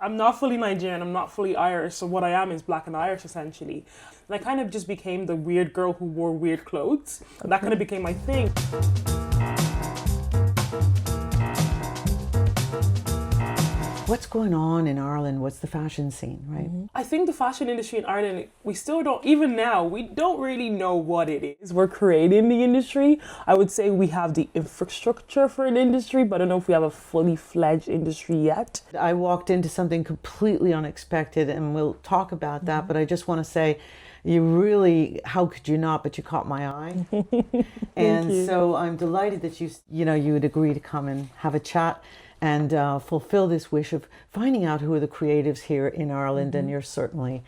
I'm not fully Nigerian, I'm not fully Irish, so what I am is black and Irish essentially. And I kind of just became the weird girl who wore weird clothes. And that kind of became my thing. What's going on in Ireland? What's the fashion scene, right? I think the fashion industry in Ireland, we still don't, even now, we don't really know what it is. We're creating the industry. I would say we have the infrastructure for an industry, but I don't know if we have a fully fledged industry yet. I walked into something completely unexpected, and we'll talk about that, but I just want to say, you really, how could you not, but you caught my eye. And so I'm delighted that you would agree to come and have a chat and fulfill this wish of finding out who are the creatives here in Ireland, and you're certainly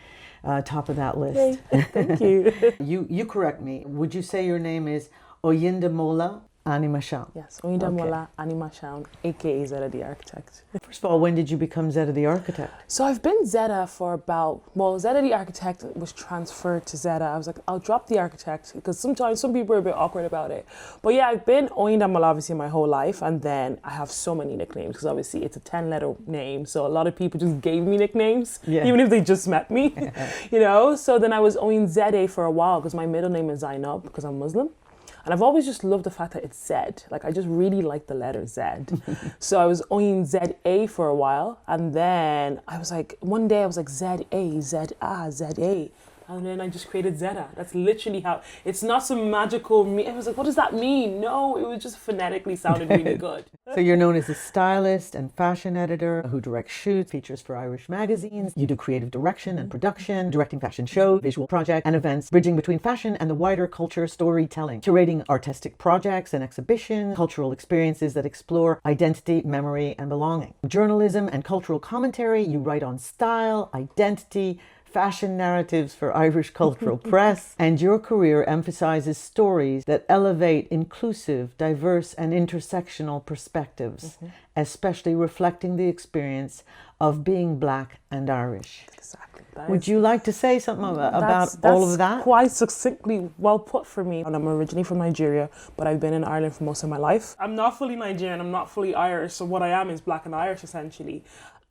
top of that list. Thank you. You correct me. Would you say your name is Oyindamola Animashaun? Yes, Oyindamola Animashaun, aka Zeda the Architect. First of all, when did you become Zeda the Architect? So I've been Zeda for Zeda the Architect was transferred to Zeda. I was like, I'll drop the Architect because sometimes some people are a bit awkward about it. But yeah, I've been Oyindamola obviously my whole life, and then I have so many nicknames because obviously it's a 10-letter name. So a lot of people just gave me nicknames, even if they just met me, So then I was Oyin Zede for a while because my middle name is Zainab because I'm Muslim. And I've always just loved the fact that it's Z. Like, I just really like the letter Z. So I was Oyin Z-A for a while. And then I was like, one day I was like, Z-A, Z-A, Z-A. And then I just created Zeda. That's literally how, it's not some magical, I was like, what does that mean? No, it was just phonetically sounded really good. So you're known as a stylist and fashion editor who directs shoots, features for Irish magazines. You do creative direction and production, directing fashion shows, visual projects and events, bridging between fashion and the wider culture storytelling, curating artistic projects and exhibitions, cultural experiences that explore identity, memory and belonging. Journalism and cultural commentary, you write on style, identity, fashion narratives for Irish cultural press, and your career emphasizes stories that elevate inclusive, diverse, and intersectional perspectives, especially reflecting the experience of being Black and Irish. Exactly. Would you like to say something about all of that? That's quite succinctly well put for me. And I'm originally from Nigeria, but I've been in Ireland for most of my life. I'm not fully Nigerian, I'm not fully Irish, so what I am is Black and Irish essentially.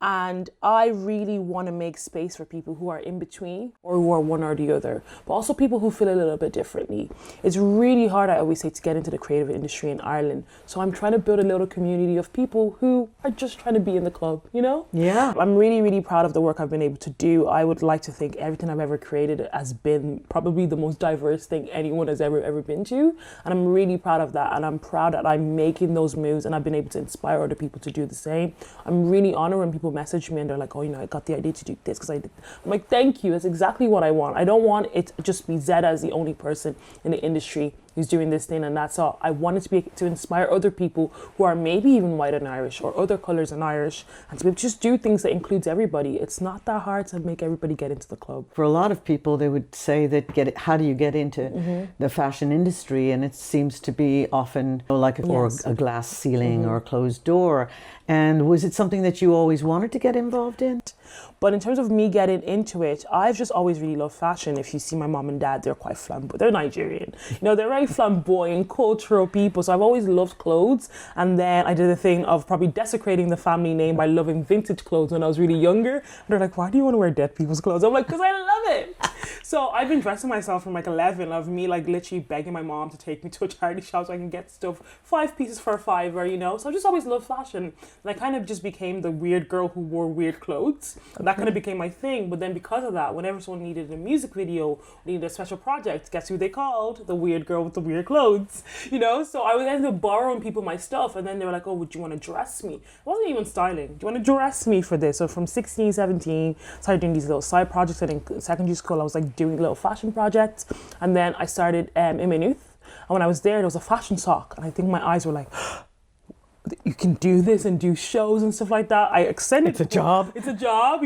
And I really want to make space for people who are in between or who are one or the other, but also people who feel a little bit differently. It's really hard, I always say, to get into the creative industry in Ireland. So I'm trying to build a little community of people who are just trying to be in the club, Yeah. I'm really, really proud of the work I've been able to do. I would like to think everything I've ever created has been probably the most diverse thing anyone has ever been to. And I'm really proud of that. And I'm proud that I'm making those moves and I've been able to inspire other people to do the same. I'm really honored when people message me and they're like, oh, I got the idea to do this because I did. I'm like, thank you. That's exactly what I want. I don't want it to just be Zeda as the only person in the industry who's doing this thing and that's all. I want it to be to inspire other people who are maybe even white and Irish or other colors than Irish and to just do things that includes everybody. It's not that hard to make everybody get into the club. For a lot of people, they would say that how do you get into the fashion industry? And it seems to be often like a glass ceiling or a closed door. And was it something that you always wanted to get involved in? But in terms of me getting into it, I've just always really loved fashion. If you see my mom and dad, they're quite flamboyant. They're Nigerian. They're very flamboyant, cultural people. So I've always loved clothes. And then I did the thing of probably desecrating the family name by loving vintage clothes when I was really younger. And they're like, why do you want to wear dead people's clothes? I'm like, because I love it. So I've been dressing myself from like 11 of me like literally begging my mom to take me to a charity shop so I can get stuff 5 pieces for $5. So I just always loved fashion. And I kind of just became the weird girl who wore weird clothes. And that kind of became my thing. But then because of that, whenever someone needed a music video, needed a special project, guess who they called? The weird girl with the weird clothes. So I would end up borrowing people my stuff. And then they were like, oh, would you want to dress me? It wasn't even styling. Do you want to dress me for this? So from 16, 17, started doing these little side projects. And in secondary school, I was like doing little fashion projects. And then I started in Maynooth. And when I was there was a fashion sock. And I think my eyes were like, you can do this and do shows and stuff like that. I extended. It's a job. It's a job,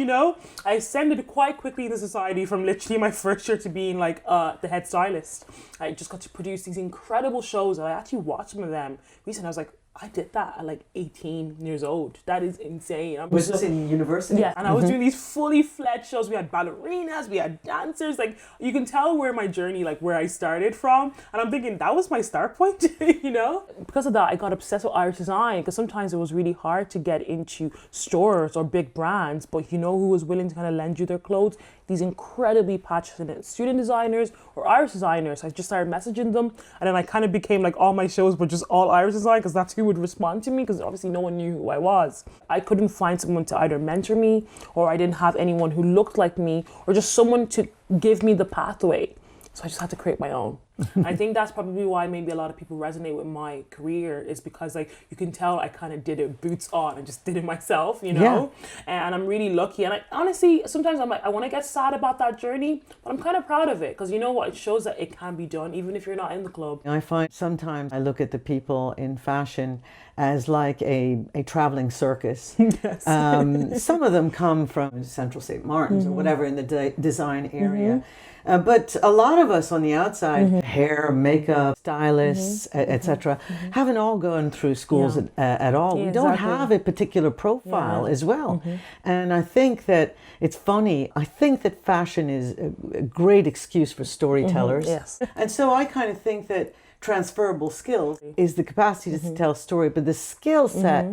I ascended quite quickly in the society from literally my first year to being like the head stylist. I just got to produce these incredible shows and I actually watched some of them recently. I was like, I did that at like 18 years old. That is insane. Was this in university? Yeah, and I was doing these fully fledged shows. We had ballerinas, we had dancers. Like, you can tell where my journey, like where I started from. And I'm thinking that was my start point, you know? Because of that, I got obsessed with Irish design, because sometimes it was really hard to get into stores or big brands, but you know who was willing to kind of lend you their clothes? These incredibly passionate student designers or Irish designers. I just started messaging them, and then I kind of became like all my shows were just all Irish design, because that's who would respond to me, because obviously no one knew who I was. I couldn't find someone to either mentor me, or I didn't have anyone who looked like me, or just someone to give me the pathway. So I just had to create my own. I think that's probably why maybe a lot of people resonate with my career, is because like you can tell I kind of did it boots on and just did it myself, you know? Yeah. And I'm really lucky. And I honestly, sometimes I'm like, I want to get sad about that journey, but I'm kind of proud of it, because you know what? It shows that it can be done even if you're not in the club. I find sometimes I look at the people in fashion as like a traveling circus. Yes. Some of them come from Central St. Martin's or whatever in the design area. But a lot of us on the outside, hair, makeup, stylists, etc., haven't all gone through schools at all. Yeah, we don't exactly. have a particular profile as well. And I think that it's funny. I think that fashion is a great excuse for storytellers. Yes. And so I kind of think that transferable skills is the capacity to tell a story, but the skill set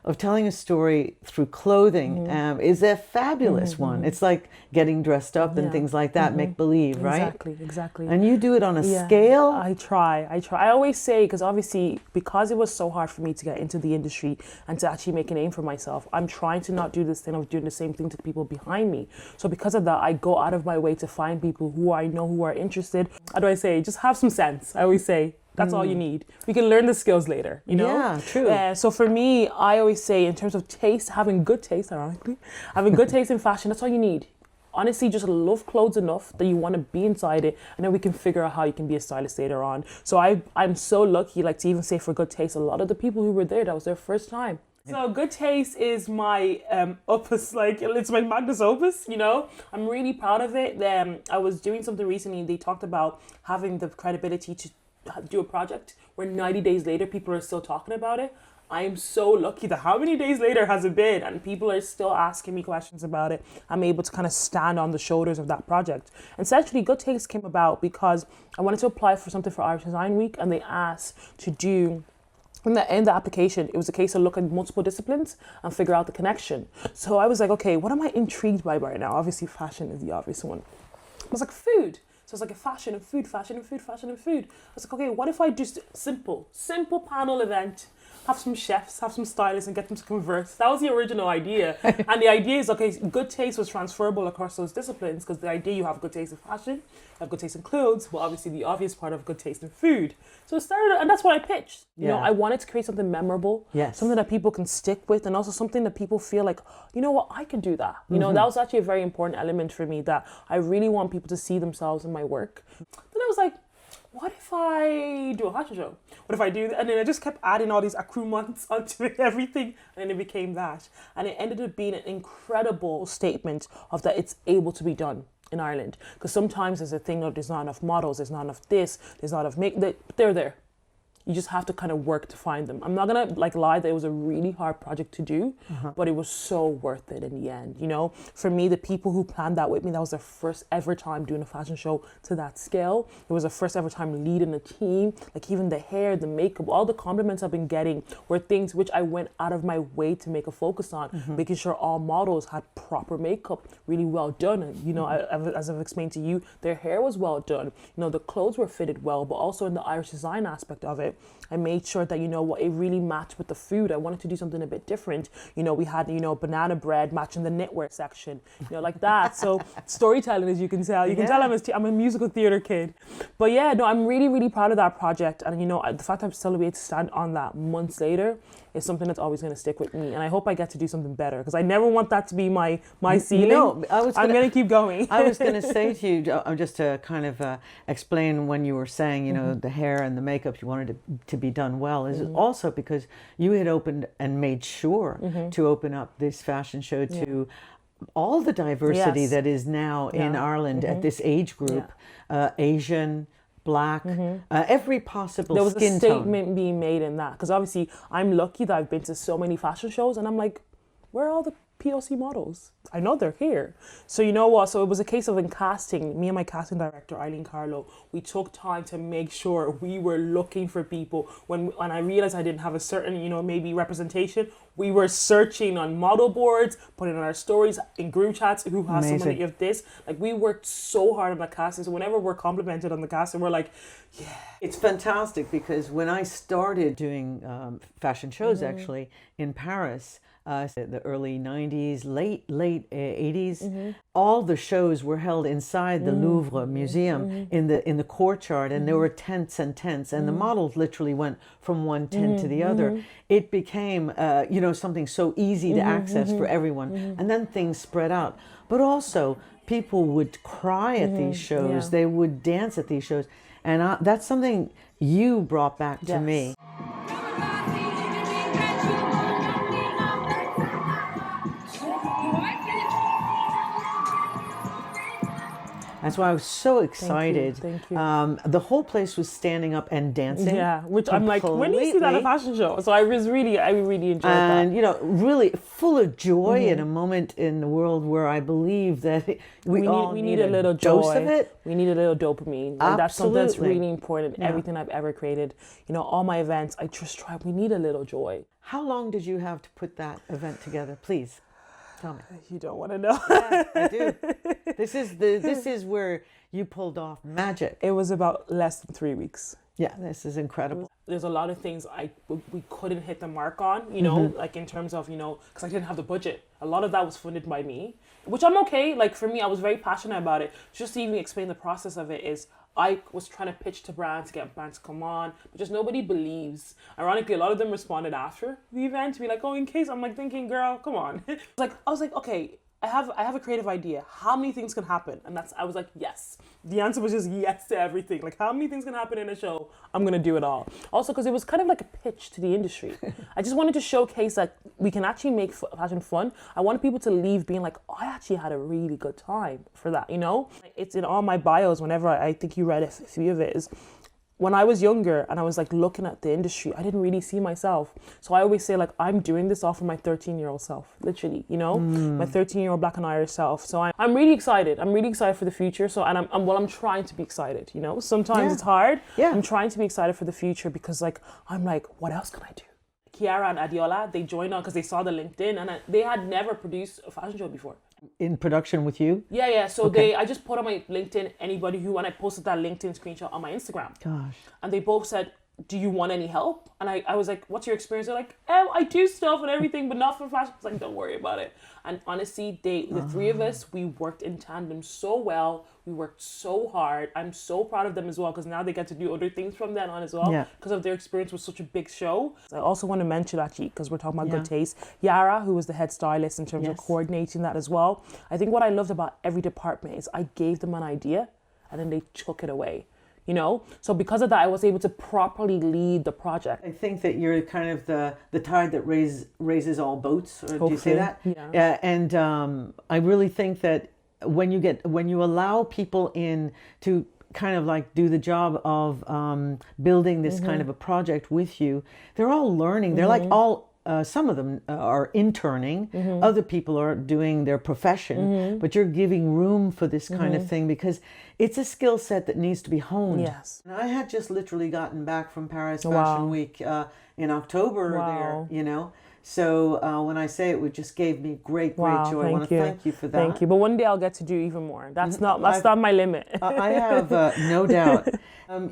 of telling a story through clothing is a fabulous one. It's like getting dressed up and things like that, make believe, right? Exactly. And you do it on a scale. I try. I always say, because obviously, because it was so hard for me to get into the industry and to actually make a name for myself, I'm trying to not do this thing of doing the same thing to people behind me. So because of that, I go out of my way to find people who I know who are interested. How do I say? Just have some sense. I always say. That's all you need. We can learn the skills later, you know? Yeah, true. So for me, I always say, in terms of taste, having good taste, ironically, having good taste in fashion, that's all you need. Honestly, just love clothes enough that you want to be inside it, and then we can figure out how you can be a stylist later on. So I'm so lucky, like, to even say for good taste, a lot of the people who were there, that was their first time. So good taste is my opus, like it's my magnus opus, you know. I'm really proud of it. I was doing something recently, they talked about having the credibility to do a project where 90 days later people are still talking about it. I am so lucky that how many days later has it been and people are still asking me questions about it. I'm able to kind of stand on the shoulders of that project. And essentially, Good Taste came about because I wanted to apply for something for Irish Design Week, and they asked to do in the application, it was a case of look at multiple disciplines and figure out the connection. So I was like, okay, what am I intrigued by right now? Obviously, fashion is the obvious one. I was like, food. So it's like a fashion and food. I was like, okay, what if I just simple panel event, have some chefs, have some stylists, and get them to converse. That was the original idea. And the idea is, okay, good taste was transferable across those disciplines, because the idea, you have good taste in fashion, you have good taste in clothes, but obviously the obvious part of good taste in food. So it started, and that's what I pitched. You know, I wanted to create something memorable, something that people can stick with, and also something that people feel like, you know what, I can do that. You know, that was actually a very important element for me, that I really want people to see themselves in my work. Then I was like, what if I do a fashion show? What if I do that? And then I just kept adding all these accoutrements onto it, everything, and then it became that. And it ended up being an incredible statement of that it's able to be done in Ireland. Because sometimes there's a thing of there's not enough models, there's not enough this, there's not enough they're there. You just have to kind of work to find them. I'm not gonna like lie that it was a really hard project to do, but it was so worth it in the end. You know, for me, the people who planned that with me, that was their first ever time doing a fashion show to that scale. It was the first ever time leading a team. Like even the hair, the makeup, all the compliments I've been getting were things which I went out of my way to make a focus on, making sure all models had proper makeup, really well done. And, you know, as I've explained to you, their hair was well done. You know, the clothes were fitted well, but also in the Irish design aspect of it, I made sure that, you know what, it really matched with the food. I wanted to do something a bit different. You know, we had, you know, banana bread matching the knitwear section, you know, like that. So storytelling, as you can tell. You can tell I'm a musical theatre kid. But yeah, no, I'm really, really proud of that project. And, you know, the fact I'm still able to stand on that months later is something that's always going to stick with me. And I hope I get to do something better, because I never want that to be my ceiling. No, I'm going to keep going. I was going to say to you, just to kind of explain when you were saying, you know, the hair and the makeup, you wanted to be done well, is also because you had opened and made sure to open up this fashion show to all the diversity that is now in Ireland at this age group, Asian, black, every possible There was a skin tone. statement being made in that, because obviously I'm lucky that I've been to so many fashion shows, and I'm like, where are all the POC models? I know they're here. So you know what? So it was a case of in casting, me and my casting director, Eileen Carlo, we took time to make sure we were looking for people. When I realized I didn't have a certain, you know, maybe representation, we were searching on model boards, putting on our stories, in group chats, who has somebody of this. Like, we worked so hard on the casting. So whenever we're complimented on the casting, we're like, yeah. It's fantastic, because when I started doing fashion shows actually in Paris, the early 90s, late 80s, all the shows were held inside the Louvre Museum in the courtyard, and there were tents and tents, and the models literally went from one tent to the other. It became you know, something so easy to access for everyone, and then things spread out. But also, people would cry at these shows, they would dance at these shows, and that's something you brought back to me. That's why I was so excited. Thank you. The whole place was standing up and dancing. Yeah, which I'm like, when do you see that at a fashion show? So I really enjoyed that. And, you know, really full of joy in a moment in the world where I believe that we all need a little dose joy. of it. We need a little dopamine. And that's something that's really important in everything I've ever created. You know, all my events, I just try, we need a little joy. How long did you have to put that event together? Please tell me. You don't want to know. Yeah, I do. This is where you pulled off magic. It was about less than 3 weeks. Yeah, this is incredible. There's a lot of things we couldn't hit the mark on, you know, like in terms of, you know, because I didn't have the budget. A lot of that was funded by me, which I'm okay. Like, for me, I was very passionate about it. Just to even explain the process of it is, I was trying to pitch to brands, to get brands to come on, but just nobody believes. Ironically, a lot of them responded after the event to be like, oh, in case. I'm like thinking, girl, come on. I was like, okay, I have a creative idea. How many things can happen? And I was like, yes. The answer was just yes to everything. Like, how many things can happen in a show? I'm going to do it all. Also, because it was kind of like a pitch to the industry. I just wanted to showcase that we can actually make fashion fun. I wanted people to leave being like, oh, I actually had a really good time for that, you know? It's in all my bios whenever I think you read a few of it is, when I was younger and I was like looking at the industry, I didn't really see myself. So I always say, like, I'm doing this all for my 13-year-old self, literally, you know, my 13-year-old Black and Irish self. So I'm really excited. I'm really excited for the future. So, and I'm trying to be excited, you know, sometimes it's hard. Yeah. I'm trying to be excited for the future because, like, I'm like, what else can I do? Kiara and Adiola, they joined on because they saw the LinkedIn, and they had never produced a fashion show before. In production with you? Yeah. So I just put on my LinkedIn anybody who, and I posted that LinkedIn screenshot on my Instagram. Gosh. And they both said, do you want any help? And I was like, what's your experience? They're like, I do stuff and everything, but not for fashion. I was like, don't worry about it. And honestly, the three of us, we worked in tandem so well. We worked so hard. I'm so proud of them as well, because now they get to do other things from then on as well, because of their experience with such a big show. I also want to mention, actually, because we're talking about good taste, Yara, who was the head stylist in terms of coordinating that as well. I think what I loved about every department is I gave them an idea and then they took it away. You know, so because of that, I was able to properly lead the project. I think that you're kind of the tide that raises all boats. Or do you say that? Yeah. And I really think that when you allow people in to kind of like do the job of building this kind of a project with you, they're all learning. They're like all. Some of them are interning, other people are doing their profession, but you're giving room for this kind of thing because it's a skill set that needs to be honed. Yes. And I had just literally gotten back from Paris Fashion Week in October there, you know. So when I say it just gave me great joy. I want to thank you for that. Thank you. But one day I'll get to do even more. That's not my limit. I have no doubt.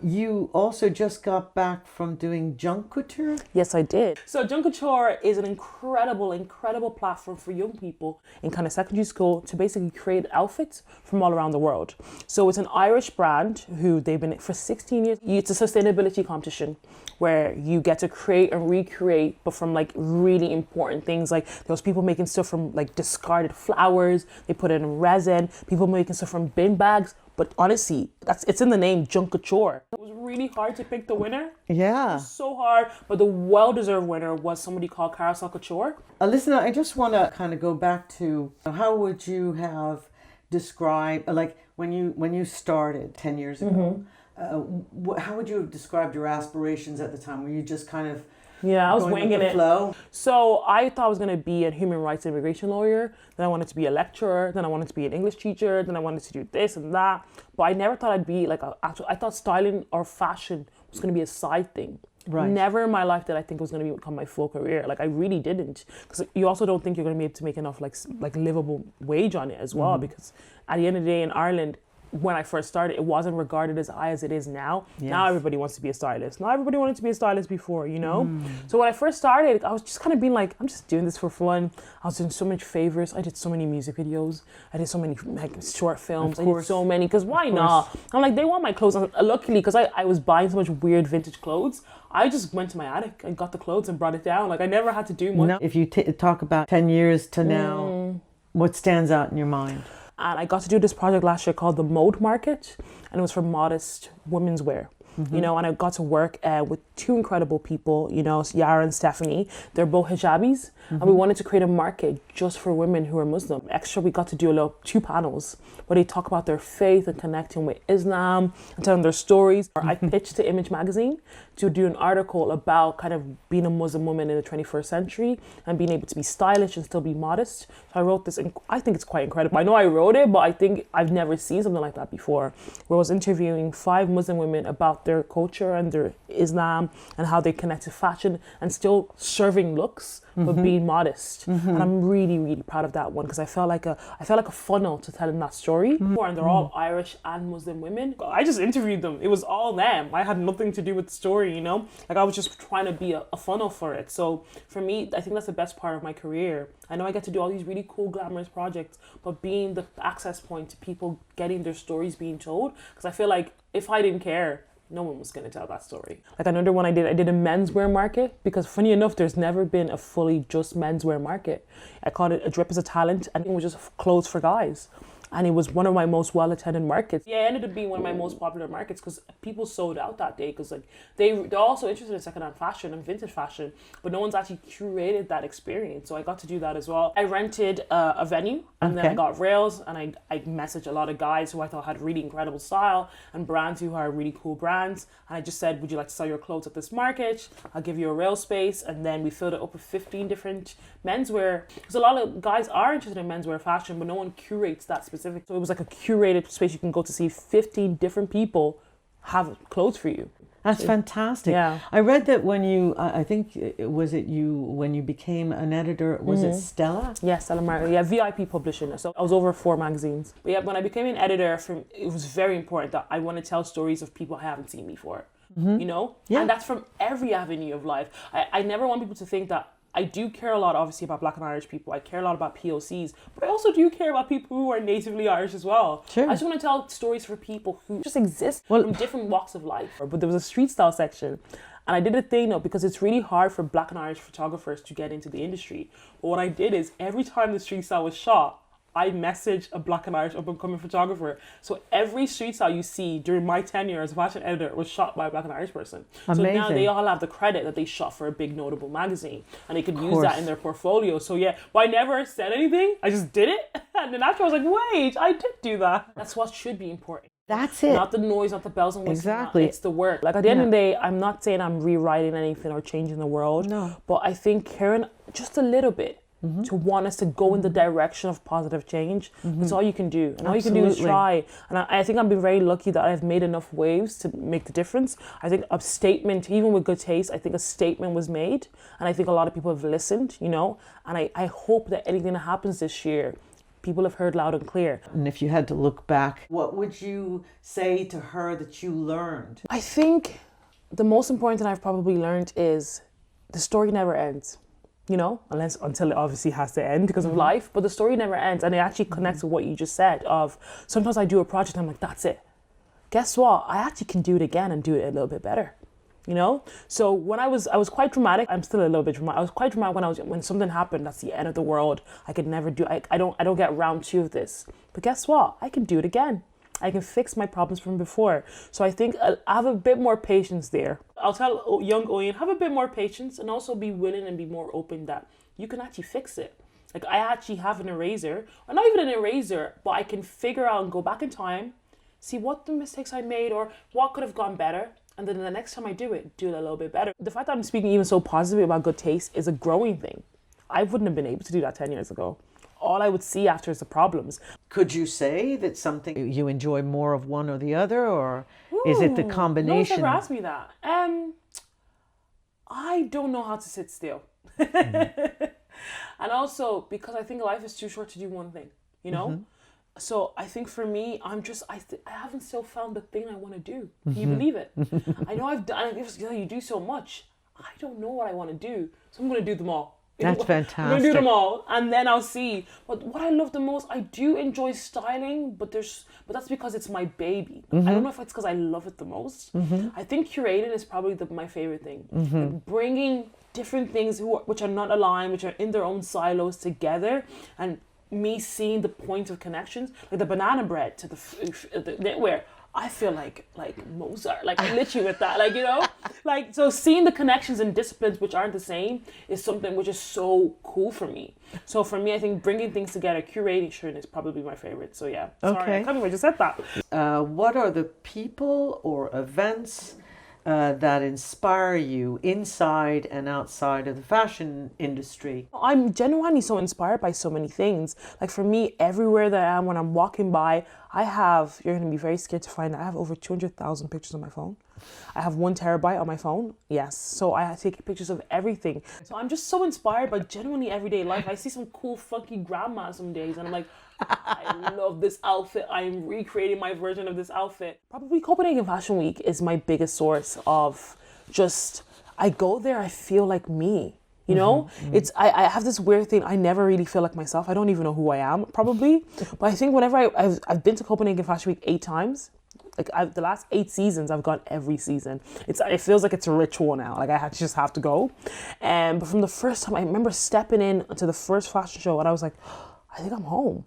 You also just got back from doing Junk Couture? Yes, I did. So Junk Couture is an incredible platform for young people in kind of secondary school to basically create outfits from all around the world. So it's an Irish brand who they've been for 16 years. It's a sustainability competition where you get to create and recreate, but from like really important things. Like there was people making stuff from like discarded flowers. They put it in resin. People making stuff from bin bags. But honestly, it's in the name, Junk Couture. It was really hard to pick the winner. Yeah. It was so hard. But the well-deserved winner was somebody called Carousel Couture. Listen, I just want to kind of go back to how would you have described, like when you started 10 years ago, How would you have described your aspirations at the time? Were you just kind of I was going with winging the it. flow? So I thought I was going to be a human rights immigration lawyer. Then I wanted to be a lecturer. Then I wanted to be an English teacher. Then I wanted to do this and that. But I never thought I'd be like I thought styling or fashion was going to be a side thing. Right. Never in my life did I think it was going to become my full career. Like I really didn't, because you also don't think you're going to be able to make enough like livable wage on it as well. Because at the end of the day in Ireland, when I first started, it wasn't regarded as high as it is now. Yes. Now everybody wants to be a stylist. Not everybody wanted to be a stylist before, you know? So when I first started, I was just kind of being like, I'm just doing this for fun. I was doing so much favors. I did so many music videos. I did so many like short films. I did so many, because why not? I'm like, they want my clothes. Luckily, because I was buying so much weird vintage clothes, I just went to my attic and got the clothes and brought it down. Like I never had to do much. No. If you talk about 10 years to now, what stands out in your mind? And I got to do this project last year called the Maison Market, and it was for modest women's wear. You know, and I got to work with two incredible people, you know, Yara and Stephanie. They're both hijabis, and we wanted to create a market just for women who are Muslim. Extra, we got to do two panels where they talk about their faith and connecting with Islam and telling their stories. I pitched to Image magazine to do an article about kind of being a Muslim woman in the 21st century and being able to be stylish and still be modest. So I wrote this, and I think it's quite incredible. I know I wrote it, but I think I've never seen something like that before, where I was interviewing 5 Muslim women about their culture and their Islam and how they connect to fashion and still serving looks but being modest. And I'm really, really proud of that one, because I felt like a funnel to telling that story. And they're all Irish and Muslim women. I just interviewed them. It was all them. I had nothing to do with the story, you know? Like I was just trying to be a funnel for it. So for me, I think that's the best part of my career. I know I get to do all these really cool, glamorous projects, but being the access point to people getting their stories being told. Because I feel like if I didn't care, no one was going to tell that story. Like another one I did a menswear market, because funny enough, there's never been a fully just menswear market. I called it A Drip is a Talent, and it was just clothes for guys. And it was one of my most well-attended markets. Yeah, it ended up being one of my most popular markets because people sold out that day, because like they're also interested in secondhand fashion and vintage fashion, but no one's actually curated that experience. So I got to do that as well. I rented a venue, and then I got rails, and I messaged a lot of guys who I thought had really incredible style and brands who are really cool brands. And I just said, would you like to sell your clothes at this market? I'll give you a rail space. And then we filled it up with 15 different menswear, because a lot of guys are interested in menswear fashion, but no one curates that specific. So it was like a curated space you can go to see 15 different people have clothes for you. That's fantastic. Yeah. I read that when you, I think, when you became an editor, was it Stella? Yes, Stella Martin. Yeah, VIP publishing. So I was over 4 magazines. But yeah, when I became an editor, it was very important that I want to tell stories of people I haven't seen before. You know? Yeah. And that's from every avenue of life. I never want people to think that I do care a lot, obviously, about Black and Irish people. I care a lot about POCs, but I also do care about people who are natively Irish as well. Sure. I just want to tell stories for people who just exist from different walks of life. But there was a street style section, and I did a thing though, because it's really hard for Black and Irish photographers to get into the industry. But what I did is, every time the street style was shot, I messaged a Black and Irish up-and-coming photographer. So every street style you see during my tenure as a fashion editor was shot by a Black and Irish person. Amazing. So now they all have the credit that they shot for a big notable magazine, and they could use that in their portfolio. So yeah, but I never said anything. I just did it. And then after I was like, wait, I did do that. That's what should be important. That's it. Not the noise, not the bells and whistles. Exactly. It's the work. Like at the end of the day, I'm not saying I'm rewriting anything or changing the world. No. But I think caring just a little bit to want us to go in the direction of positive change. That's all you can do. And all you can do is try. And I think I've been very lucky that I've made enough waves to make the difference. I think a statement, even with good taste, I think a statement was made. And I think a lot of people have listened, you know. And I hope that anything that happens this year, people have heard loud and clear. And if you had to look back, what would you say to her that you learned? I think the most important thing I've probably learned is the story never ends. You know, until it obviously has to end because of life, but the story never ends. And it actually connects with what you just said of, sometimes I do a project and I'm like, that's it. Guess what? I actually can do it again and do it a little bit better. You know? So when I was quite dramatic. I'm still a little bit dramatic. I was quite dramatic when something happened, that's the end of the world. I could never do, I don't get round 2 of this. But guess what? I can do it again. I can fix my problems from before. So I think I have a bit more patience there. I'll tell young Owen, have a bit more patience, and also be willing and be more open that you can actually fix it. Like I actually have an eraser, or not even an eraser, but I can figure out and go back in time, see what the mistakes I made or what could have gone better. And then the next time I do it a little bit better. The fact that I'm speaking even so positively about good taste is a growing thing. I wouldn't have been able to do that 10 years ago. All I would see after is the problems. Could you say that something you enjoy more of one or the other, or is it the combination? No one's ever asked me that. I don't know how to sit still. And also because I think life is too short to do one thing, you know? So I think for me, I haven't still found the thing I want to do. Can you believe it? I know I've done, you do so much. I don't know what I want to do. So I'm going to do them all. That's fantastic. I'm going to do them all and then I'll see. But what I love the most, I do enjoy styling, but that's because it's my baby. I don't know if it's because I love it the most. I think curating is probably my favorite thing. Like bringing different things which are not aligned, which are in their own silos together, and me seeing the point of connections, like the banana bread to the knitwear. I feel like Mozart, like literally with that, like, you know, like, so seeing the connections and disciplines which aren't the same is something which is so cool for me. So for me, I think bringing things together, curating is probably my favorite. So yeah, sorry, I can't believe I just said that. What are the people or events that inspire you inside and outside of the fashion industry? I'm genuinely so inspired by so many things. Like for me, everywhere that I am, when I'm walking by, you're going to be very scared to find out, I have over 200,000 pictures on my phone. I have 1 terabyte on my phone. Yes. So I take pictures of everything. So I'm just so inspired by genuinely everyday life. I see some cool, funky grandma some days and I'm like, I love this outfit. I'm recreating my version of this outfit. Probably Copenhagen Fashion Week is my biggest source of just, I go there, I feel like me. You know, it's I have this weird thing. I never really feel like myself. I don't even know who I am, probably. But I think whenever I've been to Copenhagen Fashion Week 8 times. Like the last 8 seasons, I've gone every season. It feels like it's a ritual now. Like I just have to go. But from the first time, I remember stepping in to the first fashion show, and I was like, I think I'm home.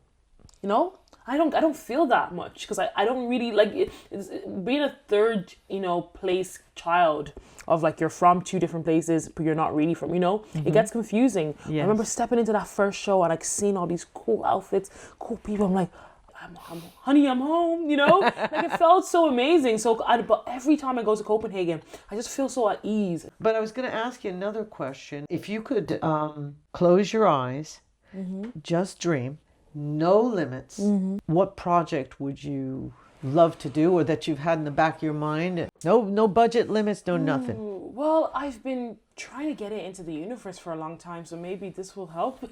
You know, I don't feel that much because I don't really like it. It's being a third, you know, place child of like you're from 2 different places, but you're not really from. You know, it gets confusing. Yes. I remember stepping into that first show and like seeing all these cool outfits, cool people. I'm like, honey, I'm home, you know? Like it felt so amazing. But every time I go to Copenhagen, I just feel so at ease. But I was going to ask you another question. If you could close your eyes, just dream, no limits, what project would you love to do or that you've had in the back of your mind? No budget limits, no nothing. Well, I've been trying to get it into the universe for a long time, so maybe this will help.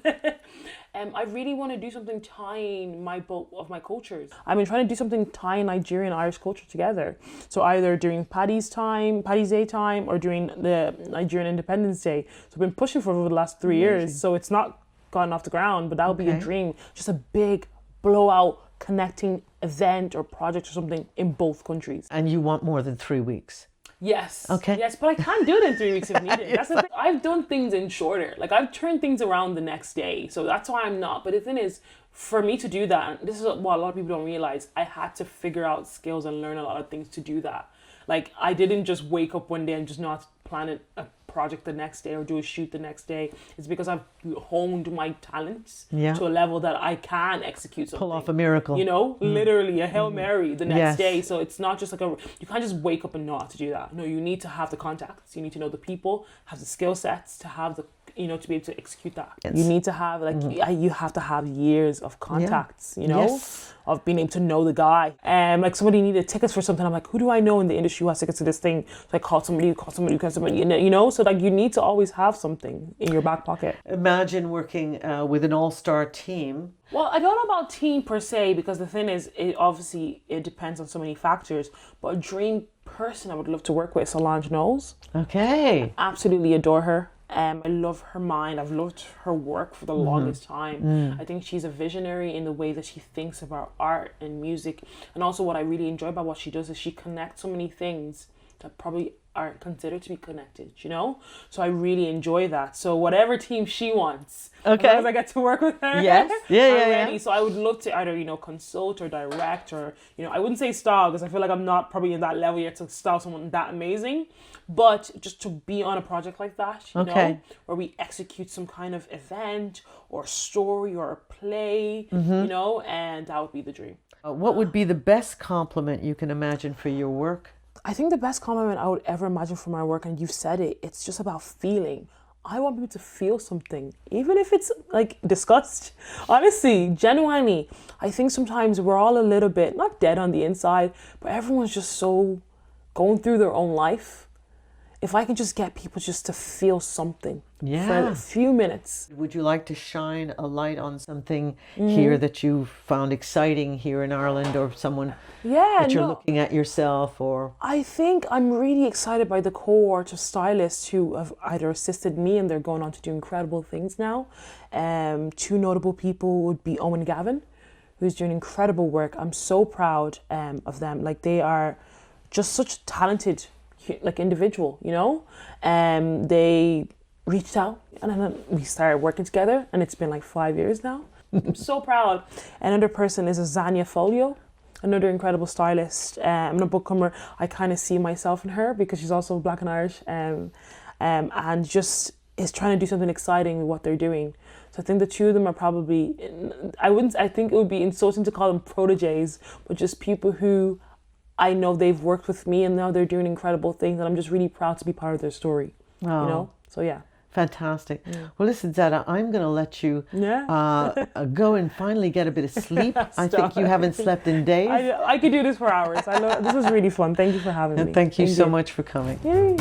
I really want to do something tying both of my cultures. I've been trying to do something tying Nigerian and Irish culture together. So either during Paddy's Day time, or during the Nigerian Independence Day. So I've been pushing for it over the last 3 years. So it's not gotten off the ground, but that would be a dream. Just a big blowout connecting event or project or something in both countries. And you want more than 3 weeks? Yes. Okay. Yes, but I can't do it in 3 weeks if needed. That's the thing. I've done things in shorter. Like I've turned things around the next day. So that's why I'm not. But the thing is, for me to do that, this is what a lot of people don't realize, I had to figure out skills and learn a lot of things to do that. Like I didn't just wake up one day and just not plan a project the next day or do a shoot the next day. It's because I've honed my talents to a level that I can execute something. Pull off a miracle. You know, literally a Hail Mary the next day. So it's not just like you can't just wake up and know how to do that. No, you need to have the contacts. You need to know the people, have the skill sets to have the, you know, to be able to execute that. Yes. You need to have you have to have years of contacts, you know, of being able to know the guy. Like somebody needed tickets for something. I'm like, who do I know in the industry who has tickets to this thing? So I call somebody, you know, so like you need to always have something in your back pocket. Imagine working with an all-star team. Well, I don't know about team per se, because the thing is, it depends on so many factors. But a dream person I would love to work with, Solange Knowles. Okay. I absolutely adore her. I love her mind. I've loved her work for the longest time. I think she's a visionary in the way that she thinks about art and music. And also what I really enjoy about what she does is she connects so many things that probably aren't considered to be connected, you know? So I really enjoy that. So whatever team she wants, as long as I get to work with her, yes. I'm ready. So I would love to either, you know, consult or direct, or, you know, I wouldn't say style because I feel like I'm not probably in that level yet to style someone that amazing, but just to be on a project like that, you know, where we execute some kind of event or story or a play, you know, and that would be the dream. What would be the best compliment you can imagine for your work? I think the best compliment I would ever imagine for my work, and you've said it, it's just about feeling. I want people to feel something, even if it's like disgust. Honestly, genuinely, I think sometimes we're all a little bit, not dead on the inside, but everyone's just so going through their own life. If I can just get people just to feel something for a few minutes. Would you like to shine a light on something here that you found exciting here in Ireland, or someone that you're looking at yourself? Or I think I'm really excited by the cohort of stylists who have either assisted me and they're going on to do incredible things now. Two notable people would be Eoi and Gavin, who's doing incredible work. I'm so proud of them. Like, they are just such talented like individual, you know. They reached out and then we started working together, and it's been like 5 years now. I'm so proud. Another person is a Zania Folio, another incredible stylist. I'm a bookcomer. I kind of see myself in her because she's also Black and Irish, and just is trying to do something exciting with what they're doing. So I think the two of them are probably, I think it would be insulting to call them proteges, but just people who I know they've worked with me and now they're doing incredible things, and I'm just really proud to be part of their story. You know? So yeah. Fantastic. Well, listen, Zeda, I'm going to let you go and finally get a bit of sleep. I think you haven't slept in days. I could do this for hours. This is really fun. Thank you for having me. Thank you so much for coming. Yay.